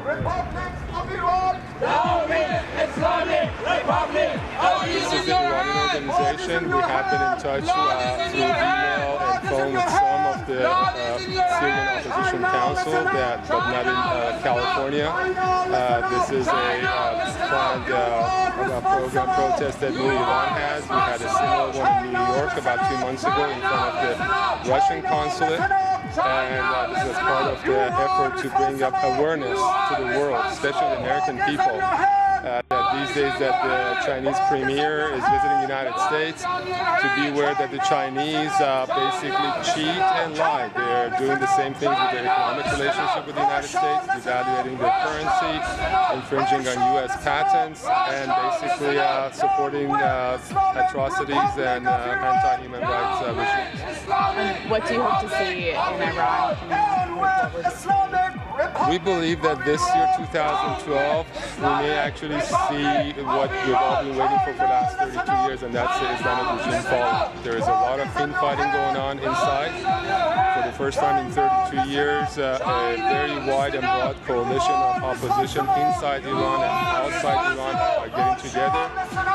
Republic of Iran. This is the Iranian organization. We have been in touch through email and phone with some of the Syrian Opposition Council, but not in California. This is a planned program protest that New Iran has. We had a similar one in New York about 2 months ago in front of the Russian Consulate. And this is part of the effort to bring up awareness to the world, especially the American people, that these days that the Chinese premier is visiting the United States, to be aware that the Chinese basically cheat and lie. They're doing the same things with their economic relationship with the United States, devaluating their currency, infringing on U.S. patents, and basically supporting atrocities and anti-human rights regimes. What do you hope to see in Iran? We believe that this year, 2012, we may actually see what we've all been waiting for the last 32 years, and that's the Islamic regime falling. There is a lot of infighting going on inside. For the first time in 32 years, a very wide and broad coalition of opposition inside Iran and outside Iran are getting together.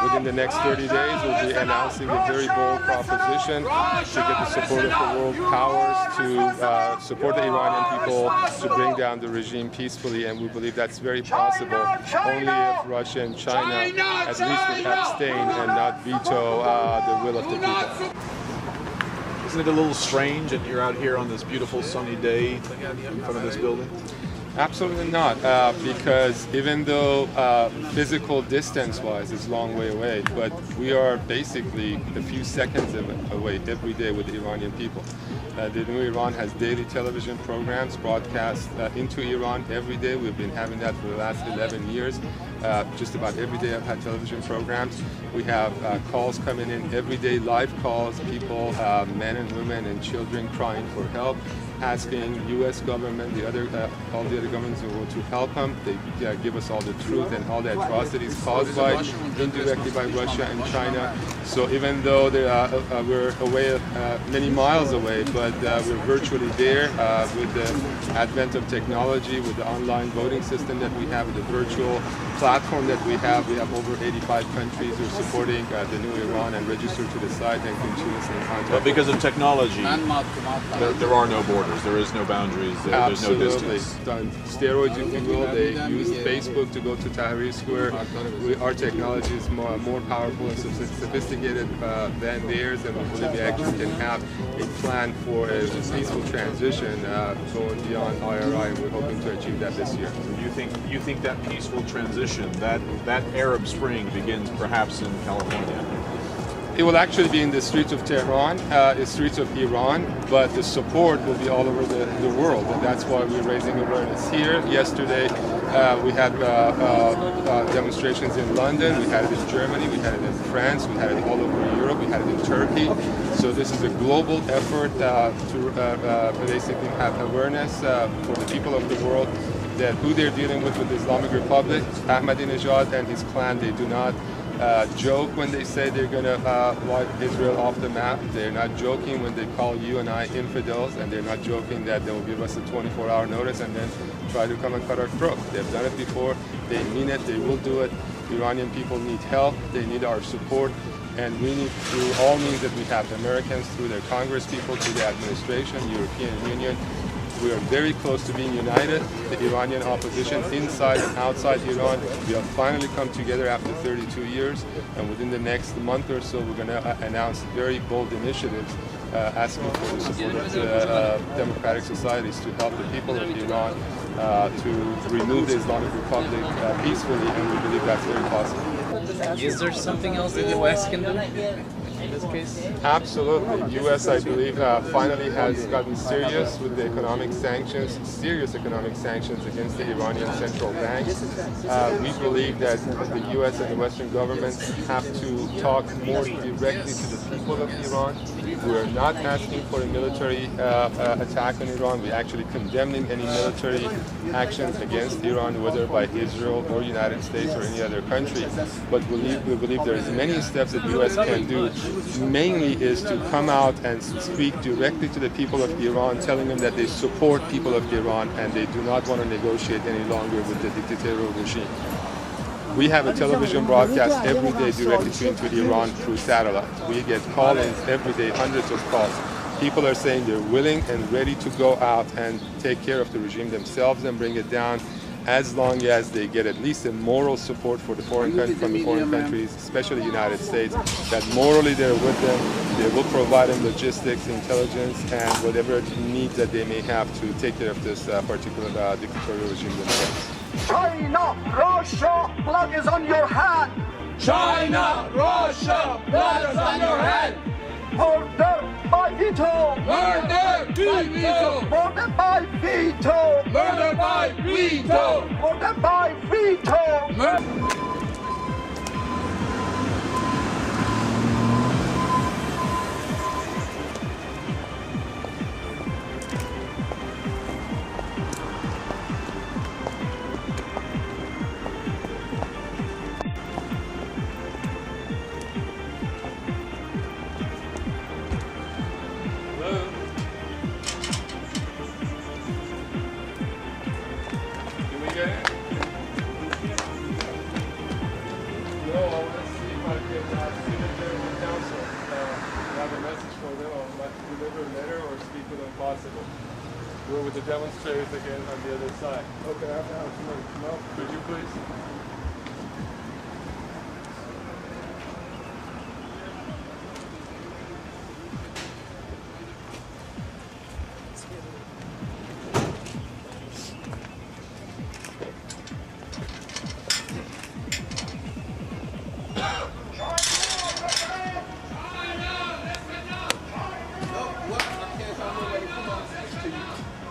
Within the next 30 days, we'll be announcing a very bold proposition to get the support of the world powers to support the Iranian people to bring down the regime peacefully, and we believe that's very possible only if Russia and China at least would abstain and not veto the will of the people. Isn't it a little strange that you're out here on this beautiful sunny day in front of this building? Absolutely not, because even though physical distance-wise it's a long way away, but we are basically a few seconds away every day with the Iranian people. The New Iran has daily television programs broadcast into Iran every day. We've been having that for the last 11 years. Just about every day I've had television programs. We have calls coming in every day, live calls, people, men and women and children crying for help, asking U.S. government, all the other governments in the world to help them. They give us all the truth and all the atrocities caused by, indirectly by Russia and China. So even though we're away, many miles away, but we're virtually there with the advent of technology, with the online voting system that we have, with the virtual platform that we have. We have over 85 countries who are supporting the New Iran and registered to the site and continuously in contact. But because of technology, there are no borders, there is no boundaries, there's no distance. Steroids, if you will, they use Facebook to go to Tahrir Square. Our technology is more powerful and sophisticated than theirs, and we believe we actually can have a plan for a peaceful transition going beyond IRI, and we're hoping to achieve that this year. You think that peaceful transition, that Arab Spring begins perhaps in California? It will actually be in the streets of Tehran, the streets of Iran, but the support will be all over the world, and that's why we're raising awareness here. Yesterday, we had demonstrations in London, we had it in Germany, we had it in France, we had it all over Europe, we had it in Turkey. So this is a global effort to basically have awareness for the people of the world that who they're dealing with the Islamic Republic, Ahmadinejad and his clan, they do not joke when they say they're going to wipe Israel off the map. They're not joking when they call you and I infidels, and they're not joking that they will give us a 24-hour notice and then try to come and cut our throat. They've done it before. They mean it. They will do it. Iranian people need help. They need our support. And we need, through all means that we have, Americans, through their Congress people, through the administration, European Union, we are very close to being united. The Iranian opposition inside and outside Iran, we have finally come together after 32 years, and within the next month or so we're going to announce very bold initiatives asking for the support of democratic societies to help the people of Iran to remove the Islamic Republic peacefully, and we believe that's very possible. Is there something else that the West can do in this case? Absolutely. The U.S., I believe, finally has gotten serious with the economic sanctions, serious economic sanctions against the Iranian central bank. We believe that the U.S. and the Western governments have to talk more directly to the people of Iran. We are not asking for a military attack on Iran. We're actually condemning any military actions against Iran, whether by Israel or United States or any other country. But we believe there is many steps that the U.S. can do. Mainly is to come out and speak directly to the people of Iran, telling them that they support people of Iran and they do not want to negotiate any longer with the dictatorial regime. We have a television broadcast every day directly to Iran through satellite. We get call-ins every day, hundreds of calls. People are saying they're willing and ready to go out and take care of the regime themselves and bring it down, as long as they get at least a moral support for the from the foreign countries, especially the United States, that morally they're with them. They will provide them logistics, intelligence, and whatever needs that they may have to take care of this particular dictatorial regime themselves. China, Russia, blood is on your hand. China, Russia, blood is on your hand. Murder by veto. Murder by veto. Murder by veto. Murder by veto. Murder by veto. We're with the demonstrators again on the other side. Okay, I have to no. Could you please?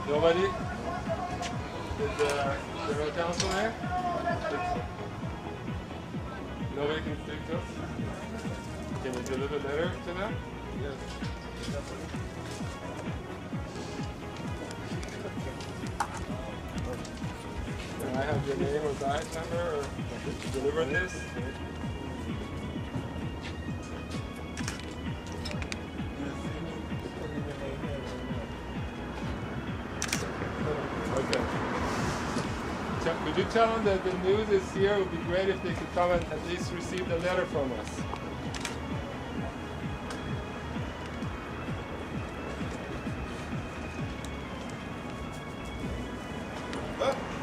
Nobody? Is there no council there? Nobody can speak to us? Can you deliver a letter to them? Yes. Can I have your name or badge number or to deliver this? Could you tell them that the news is here? It would be great if they could come and at least receive the letter from us.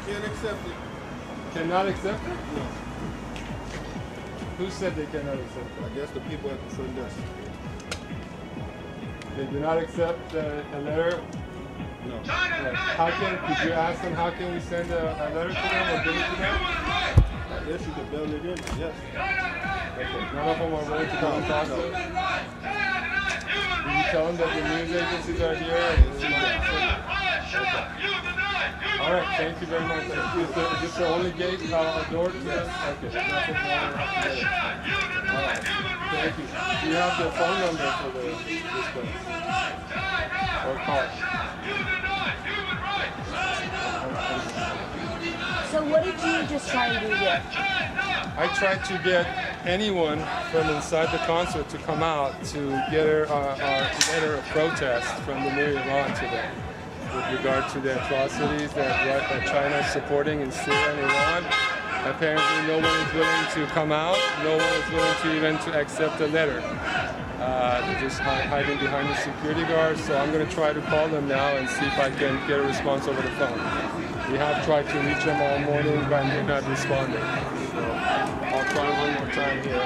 Can't accept it. Cannot accept it? No. Who said they cannot accept it? I guess the people at the front desk. They do not accept a letter? No. How could you ask them, how can we send a letter to them or give it to them? I guess you could mail it in, yes. Okay. None of them are willing to come and talk to us? Did you tell them that the news agencies are here? All right, thank you very much. Is this the only gate door to this? Okay. All right, thank you. Do you have the phone number for this place? Or call? So what did you just try and do here? I tried to get anyone from inside the consulate to come out to get our letter of protest from the new Iran today with regard to the atrocities that China is supporting in Syria and Iran. Apparently no one is willing to come out, no one is willing to even to accept a letter. They're just hiding behind the security guards, so I'm going to try to call them now and see if I can get a response over the phone. We have tried to reach them all morning, but they're not responding. So I'll try one more time here.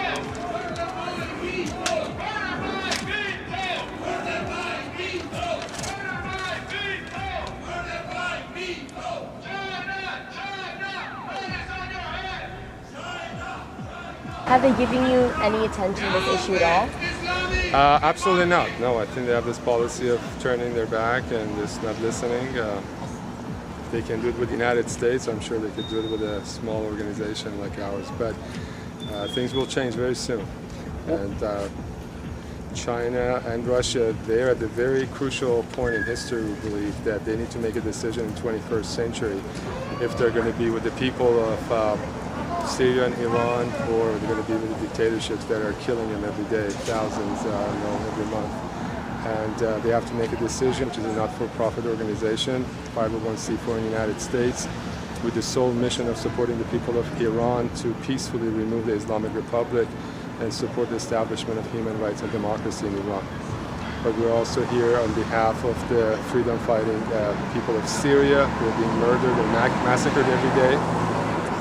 Have they given you any attention to this issue at all? Absolutely not. No, I think they have this policy of turning their back and just not listening. They can do it with the United States. I'm sure they could do it with a small organization like ours. But things will change very soon. And China and Russia, they're at a very crucial point in history, we believe, that they need to make a decision in the 21st century if they're going to be with the people of Syria and Iran, or they're going to be with the dictatorships that are killing them every day, thousands every month. And they have to make a decision, which is a not-for-profit organization, 501c4 in the United States, with the sole mission of supporting the people of Iran to peacefully remove the Islamic Republic and support the establishment of human rights and democracy in Iran. But we're also here on behalf of the freedom-fighting people of Syria who are being murdered and massacred every day,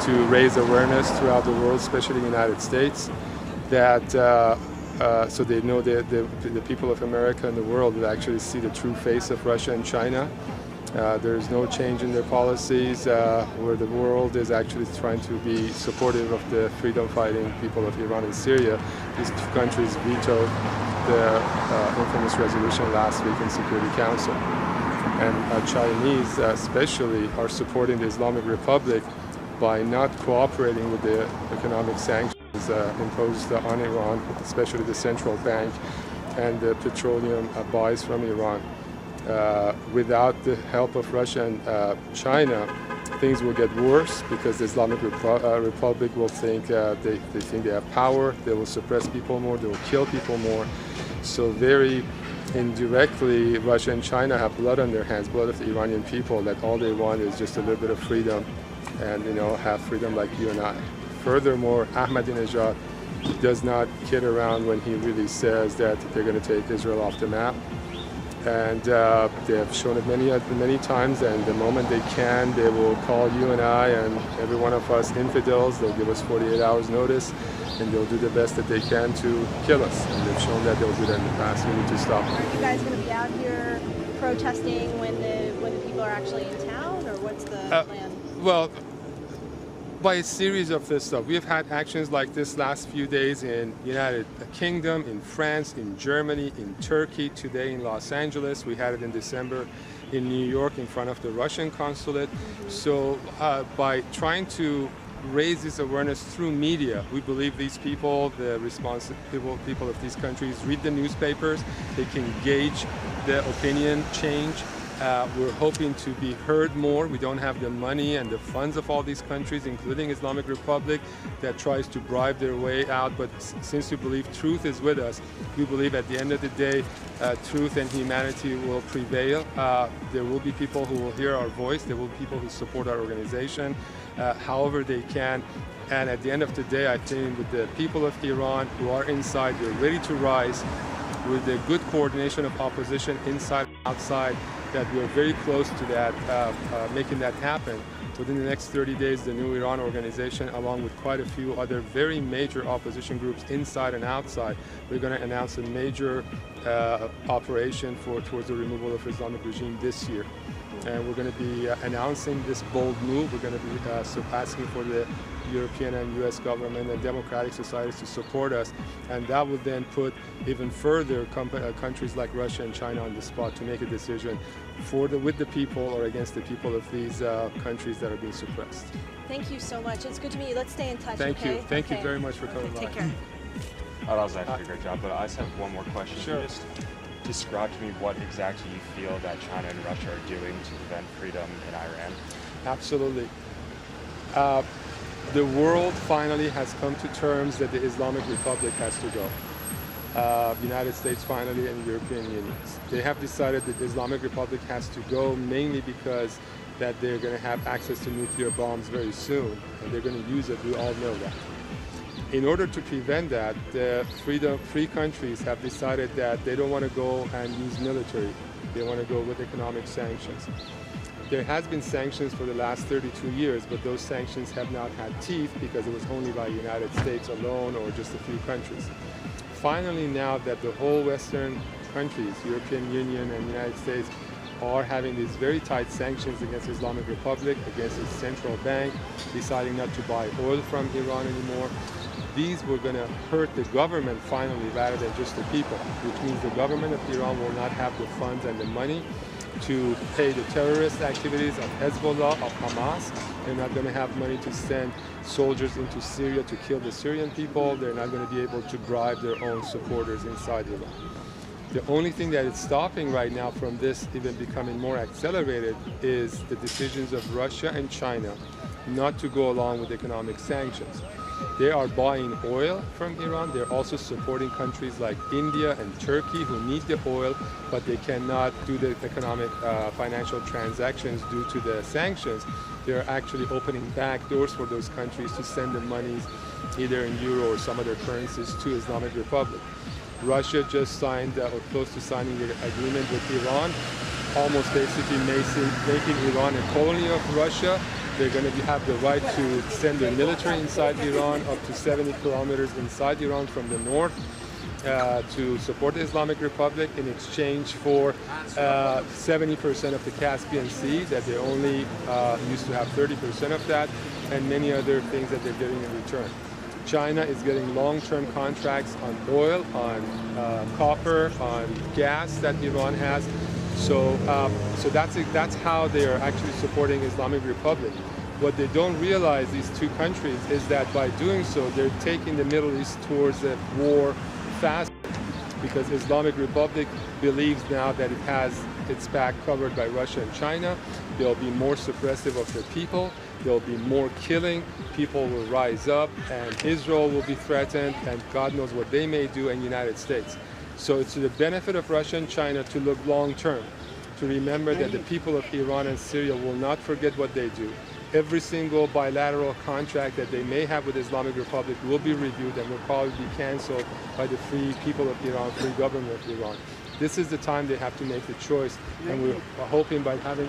to raise awareness throughout the world, especially the United States, that so they know that the people of America and the world will actually see the true face of Russia and China. There's no change in their policies, where the world is actually trying to be supportive of the freedom-fighting people of Iran and Syria. These two countries vetoed the infamous resolution last week in Security Council. And Chinese especially are supporting the Islamic Republic by not cooperating with the economic sanctions imposed on Iran, especially the central bank and the petroleum buys from Iran. Without the help of Russia and China, things will get worse, because the Islamic Republic will think they think they have power, they will suppress people more, they will kill people more. So very indirectly, Russia and China have blood on their hands, blood of the Iranian people, that all they want is just a little bit of freedom, and have freedom like you and I. Furthermore, Ahmadinejad does not kid around when he really says that they're going to take Israel off the map. And they have shown it many times, and the moment they can, they will call you and I and every one of us infidels. They'll give us 48 hours notice, and they'll do the best that they can to kill us. And they've shown that they'll do that in the past. We need to stop. Are you guys going to be out here protesting when the people are actually in town, or what's the plan? Well, by a series of this stuff. We have had actions like this last few days in United Kingdom, in France, in Germany, in Turkey, today in Los Angeles. We had it in December in New York in front of the Russian Consulate. So by trying to raise this awareness through media, we believe these people, the responsible people of these countries, read the newspapers, they can gauge the opinion change. We're hoping to be heard more. We don't have the money and the funds of all these countries, including Islamic Republic, that tries to bribe their way out. But since we believe truth is with us, we believe at the end of the day, truth and humanity will prevail. There will be people who will hear our voice. There will be people who support our organization, however they can. And at the end of the day, I think with the people of Iran who are inside, they're ready to rise, with the good coordination of opposition inside and outside, that we're very close to that, making that happen. Within the next 30 days, the New Iran organization, along with quite a few other very major opposition groups inside and outside, we're going to announce a major operation towards the removal of the Islamic regime this year. And we're going to be announcing this bold move. We're going to be asking for the European and US government and democratic societies to support us, and that would then put even further countries like Russia and China on the spot to make a decision with the people or against the people of these countries that are being suppressed. Thank you so much. It's good to meet you. Let's stay in touch. Thank okay? you. Thank you very much for coming by. Take care. Oh, that was actually a great job, but I just have one more question. Sure. Can you just describe to me what exactly you feel that China and Russia are doing to prevent freedom in Iran? Absolutely. The world finally has come to terms that the Islamic Republic has to go. The United States finally, and the European Union. They have decided that the Islamic Republic has to go, mainly because that they're going to have access to nuclear bombs very soon, and they're going to use it. We all know that. In order to prevent that, the free countries have decided that they don't want to go and use military. They want to go with economic sanctions. There has been sanctions for the last 32 years, but those sanctions have not had teeth because it was only by the United States alone or just a few countries. Finally, now that the whole Western countries, European Union and United States, are having these very tight sanctions against the Islamic Republic, against its central bank, deciding not to buy oil from Iran anymore, these were going to hurt the government finally rather than just the people, which means the government of Iran will not have the funds and the money to pay the terrorist activities of Hezbollah, of Hamas. They're not going to have money to send soldiers into Syria to kill the Syrian people. They're not going to be able to bribe their own supporters inside Iran. The only thing that is stopping right now from this even becoming more accelerated is the decisions of Russia and China not to go along with economic sanctions. They are buying oil from Iran. They're also supporting countries like India and Turkey who need the oil, but they cannot do the economic financial transactions due to the sanctions. They're actually opening back doors for those countries to send the monies either in euro or some other currencies to Islamic Republic. Russia just signed or close to signing an agreement with Iran, almost basically making Iran a colony of Russia. They're going to have the right to send their military inside Iran up to 70 kilometers inside Iran from the north to support the Islamic Republic in exchange for 70% of the Caspian Sea, that they only used to have 30% of that, and many other things that they're getting in return. China is getting long-term contracts on oil, on copper, on gas that Iran has. So that's how they are actually supporting Islamic Republic. What they don't realize, these two countries, is that by doing so, they're taking the Middle East towards a war faster, because Islamic Republic believes now that it has its back covered by Russia and China. They'll be more suppressive of their people. There'll be more killing. People will rise up, and Israel will be threatened, and God knows what they may do in the United States. So it's to the benefit of Russia and China to look long term, to remember that the people of Iran and Syria will not forget what they do. Every single bilateral contract that they may have with the Islamic Republic will be reviewed and will probably be canceled by the free people of Iran, free government of Iran. This is the time they have to make the choice, and we're hoping by having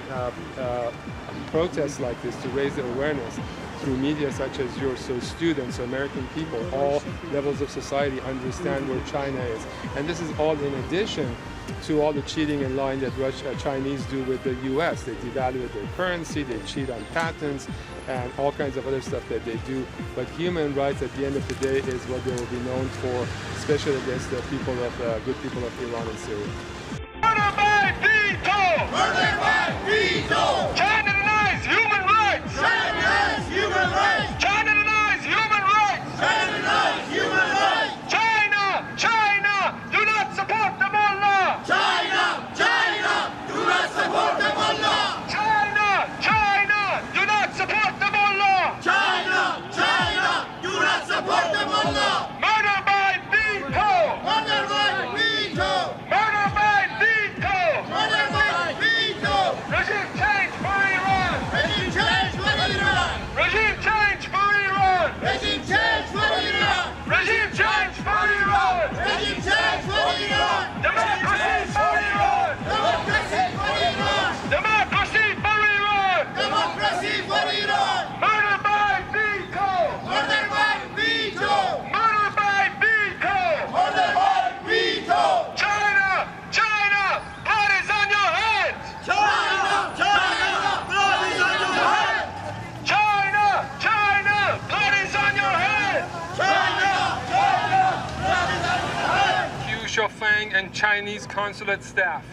protests like this to raise the awareness through media such as yours, so students, American people, all levels of society understand where China is. And this is all in addition to all the cheating and lying that Chinese do with the US. They devalue their currency, they cheat on patents, and all kinds of other stuff that they do. But human rights at the end of the day is what they will be known for, especially against the people of good people of Iran and Syria. Murder by veto! Murder by veto! China denies human rights! China denies human rights! China denies human rights! China denies human rights! China, do not support the mullah! China, do not support the mullah! China, do not support the mullah! China, do not support the mullah! Murder by veto! Murder by veto! Murder by veto! Murder by veto! Regime change for Iran! Regime change for Iran! Regime change for Iran! Regime change for Iran! Regime change for Iran! Regime change for Iran! Democracy for Iran! Democracy for Iran! Democracy for Iran! Democracy for Iran! Murder by veto! Murder by veto! Murder by veto! Murder by veto! China, blood is on your hands! China, blood is on your hands! China, blood is on your hands! China, blood is on your hands! Hu Shofeng and Chinese consulate staff.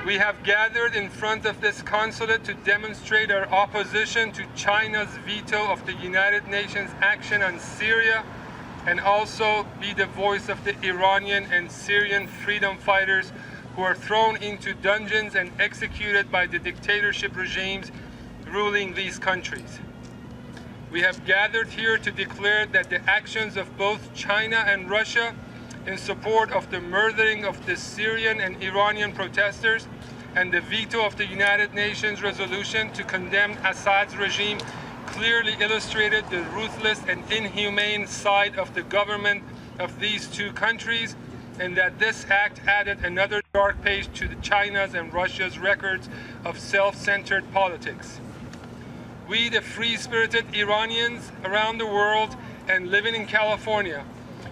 We have gathered in front of this consulate to demonstrate our opposition to China's veto of the United Nations action on Syria, and also be the voice of the Iranian and Syrian freedom fighters who are thrown into dungeons and executed by the dictatorship regimes ruling these countries. We have gathered here to declare that the actions of both China and Russia in support of the murdering of the Syrian and Iranian protesters and the veto of the United Nations resolution to condemn Assad's regime clearly illustrated the ruthless and inhumane side of the government of these two countries, and that this act added another dark page to China's and Russia's records of self-centered politics. We, the free-spirited Iranians around the world and living in California,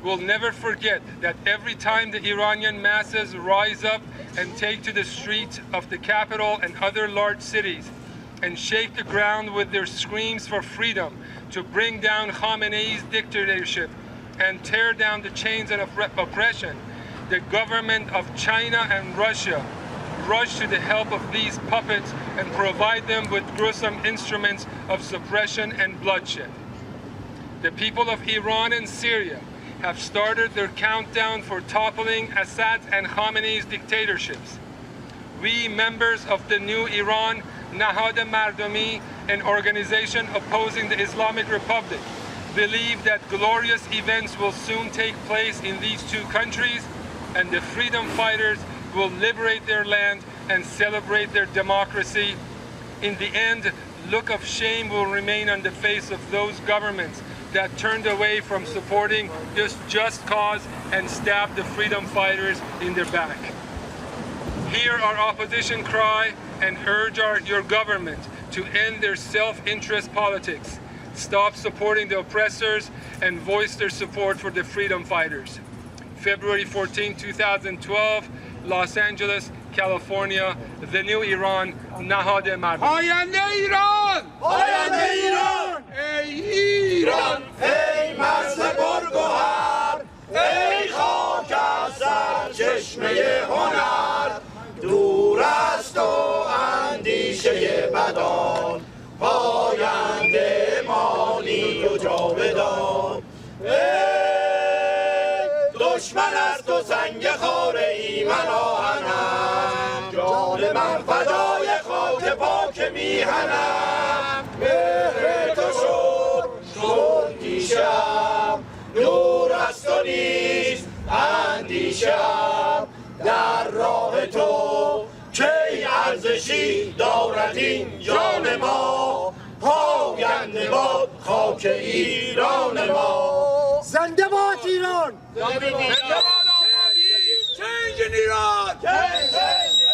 will never forget that every time the Iranian masses rise up and take to the streets of the capital and other large cities and shake the ground with their screams for freedom to bring down Khamenei's dictatorship and tear down the chains of oppression, the government of China and Russia rush to the help of these puppets and provide them with gruesome instruments of suppression and bloodshed. The people of Iran and Syria have started their countdown for toppling Assad and Khamenei's dictatorships. We, members of the new Iran, Nahade Mardomi, an organization opposing the Islamic Republic, believe that glorious events will soon take place in these two countries, and the freedom fighters will liberate their land and celebrate their democracy. In the end, look of shame will remain on the face of those governments that turned away from supporting this just cause and stabbed the freedom fighters in their back. Hear our opposition cry and urge your government to end their self-interest politics, stop supporting the oppressors, and voice their support for the freedom fighters. February 14, 2012, Los Angeles, California, the new Iran, Nahade Mardomi. پاینده ایران! پاینده ایران! ای ایران! ای مرز پرگوهر! ای خاک از سرچشمه هنر! دور است و اندیشه بدان، پاینده مانی و جاودان. دشمن از تو سنگ خاره ای من آهنم، جان من فدای خاک پاک میهنم. مهر تو شد دیشب، نور از تو نیست اندیشم. در راه تو کی ارزشی دارد این جان ما، پاینده باد خاک ایران ما. زنده باد ایران! زنده باد آزادی! Change in Iran! Change!